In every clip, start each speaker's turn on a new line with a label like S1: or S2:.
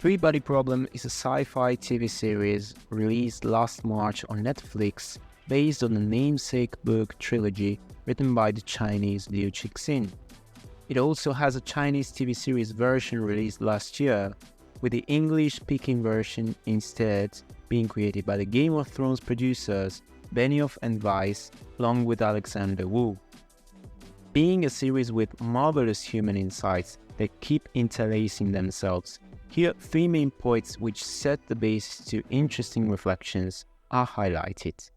S1: Three Body Problem is a sci-fi TV series released last March on Netflix based on the namesake book trilogy written by the Chinese Liu Ci Xin. It also has a Chinese TV series version released last year, with the English-speaking version instead being created by the Game of Thrones producers Benioff and Weiss along with Alexander Wu. Being a series with marvelous human insights that keep interlacing themselves, here three main points which set the basis to interesting reflections are highlighted.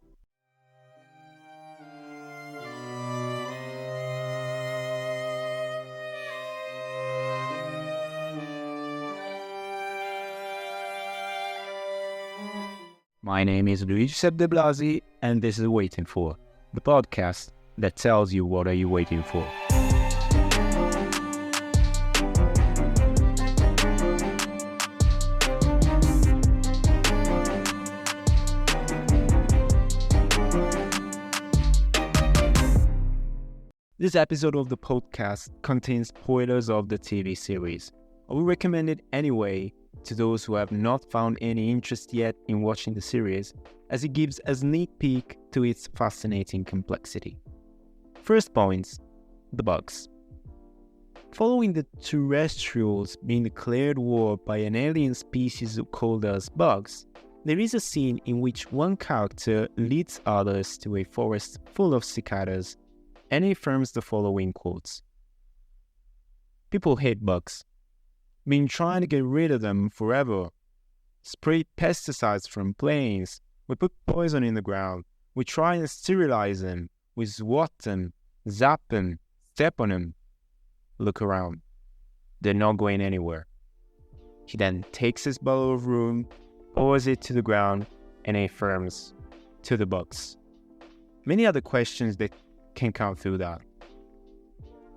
S1: My name is Luigi Sebdeblasi, and this is Waiting For, the podcast that tells you what are you waiting for. This episode of the podcast contains spoilers of the TV series. I will recommend it anyway to those who have not found any interest yet in watching the series, as it gives a sneak peek to its fascinating complexity. First point, the bugs. Following the terrestrials being declared war by an alien species called as bugs, there is a scene in which one character leads others to a forest full of cicadas, and he affirms the following quotes. People hate bugs. Been trying to get rid of them forever. Sprayed pesticides from planes. We put poison in the ground. We try and sterilize them. We swat them, zap them, step on them. Look around. They're not going anywhere. He then takes his bottle of rum, pours it to the ground, and affirms to the bugs. Many other questions that can come through that.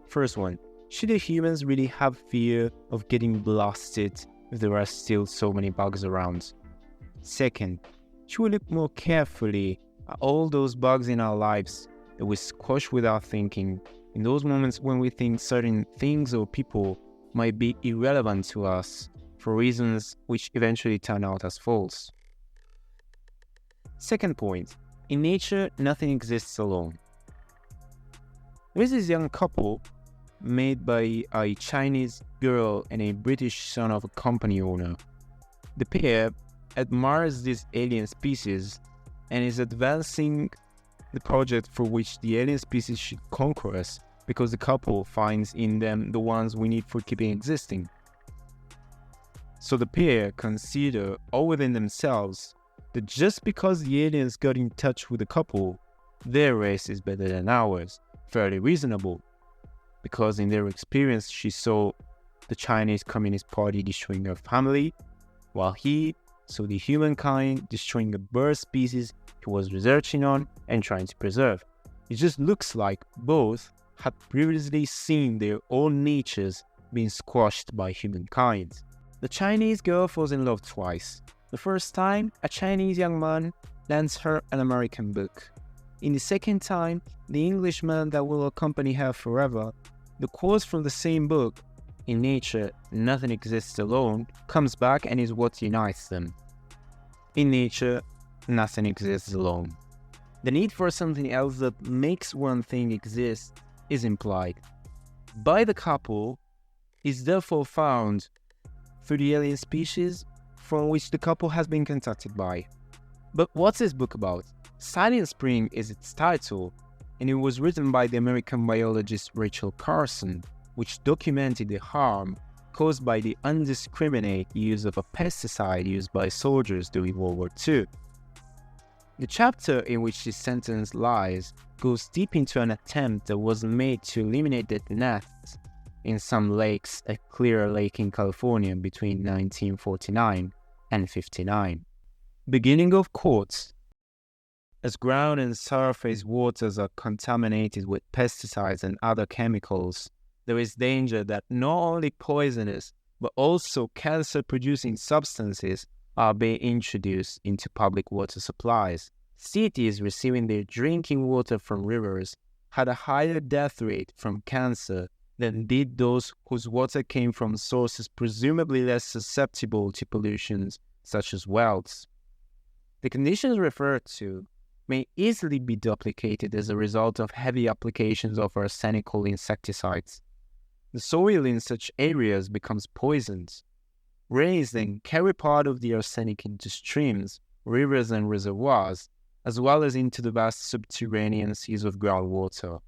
S1: First one. Should the humans really have fear of getting blasted if there are still so many bugs around? Second, should we look more carefully at all those bugs in our lives that we squash without thinking, in those moments when we think certain things or people might be irrelevant to us for reasons which eventually turn out as false? Second point, in nature, nothing exists alone. There is this young couple made by a Chinese girl and a British son of a company owner. The pair admires this alien species and is advancing the project for which the alien species should conquer us, because the couple finds in them the ones we need for keeping existing. So the pair consider all within themselves that just because the aliens got in touch with the couple, their race is better than ours, fairly reasonable. Because in their experience, she saw the Chinese Communist Party destroying her family, while he saw the humankind destroying a bird species he was researching on and trying to preserve. It just looks like both had previously seen their own natures being squashed by humankind. The Chinese girl falls in love twice. The first time, a Chinese young man lends her an American book. In the second time, the Englishman that will accompany her forever, the quotes from the same book, in nature, nothing exists alone, comes back and is what unites them. In nature, nothing exists alone. The need for something else that makes one thing exist is implied by the couple, is therefore found through the alien species from which the couple has been contacted by. But what's this book about? Silent Spring is its title, and it was written by the American biologist Rachel Carson, which documented the harm caused by the indiscriminate use of a pesticide used by soldiers during World War II. The chapter in which this sentence lies goes deep into an attempt that was made to eliminate the nests in some lakes at Clear Lake in California between 1949 and 59. Beginning of quotes. As ground and surface waters are contaminated with pesticides and other chemicals, there is danger that not only poisonous, but also cancer-producing substances are being introduced into public water supplies. Cities receiving their drinking water from rivers had a higher death rate from cancer than did those whose water came from sources presumably less susceptible to pollutions, such as wells. The conditions referred to may easily be duplicated as a result of heavy applications of arsenical insecticides. The soil in such areas becomes poisoned. Rains then carry part of the arsenic into streams, rivers and reservoirs, as well as into the vast subterranean seas of groundwater.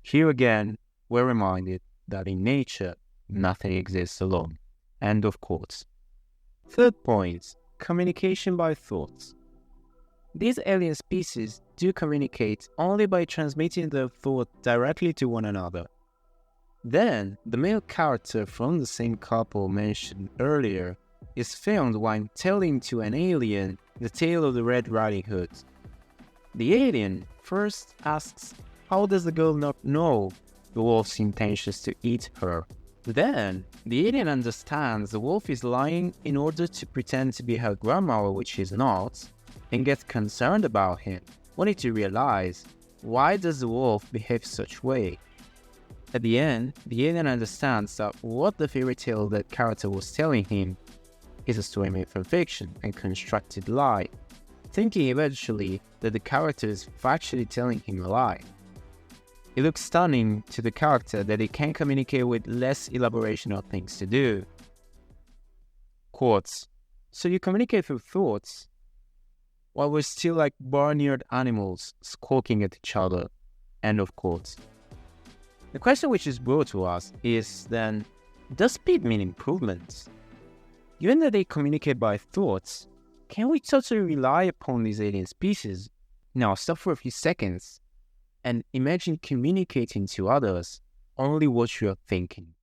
S1: Here again, we're reminded that in nature, nothing exists alone. End of quotes. Third point, communication by thoughts. These alien species do communicate only by transmitting their thought directly to one another. Then, the male character from the same couple mentioned earlier is filmed while telling to an alien the tale of the Red Riding Hood. The alien first asks, how does the girl not know the wolf's intentions to eat her? Then, the alien understands the wolf is lying in order to pretend to be her grandmother, which he's not, and gets concerned about him, wanting to realize, why does the wolf behave such way? At the end, the alien understands that what the fairy tale that character was telling him is a story made from fiction and constructed lie, thinking eventually that the character is factually telling him a lie. It looks stunning to the character that he can communicate with less elaboration of things to do. Quotes. So you communicate through thoughts, while we're still like barnyard animals squawking at each other. End of quotes. The question which is brought to us is then, does speed mean improvement? Given that they communicate by thoughts, can we totally rely upon these alien species? Now stop for a few seconds and imagine communicating to others only what you are thinking.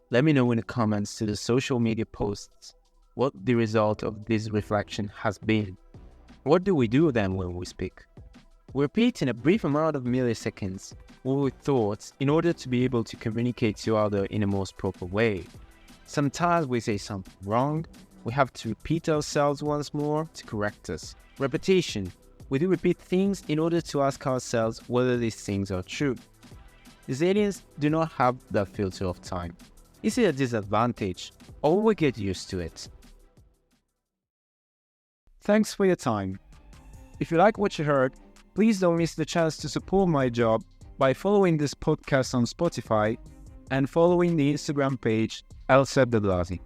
S1: Let me know in the comments to the social media posts what the result of this reflection has been. What do we do then when we speak? We repeat in a brief amount of milliseconds what we thought in order to be able to communicate to others in a most proper way. Sometimes we say something wrong, we have to repeat ourselves once more to correct us. Repetition. We do repeat things in order to ask ourselves whether these things are true. These aliens do not have that filter of time. Is it a disadvantage, or will we get used to it? Thanks for your time. If you like what you heard, please don't miss the chance to support my job by following this podcast on Spotify and following the Instagram page El Seb de Blasi.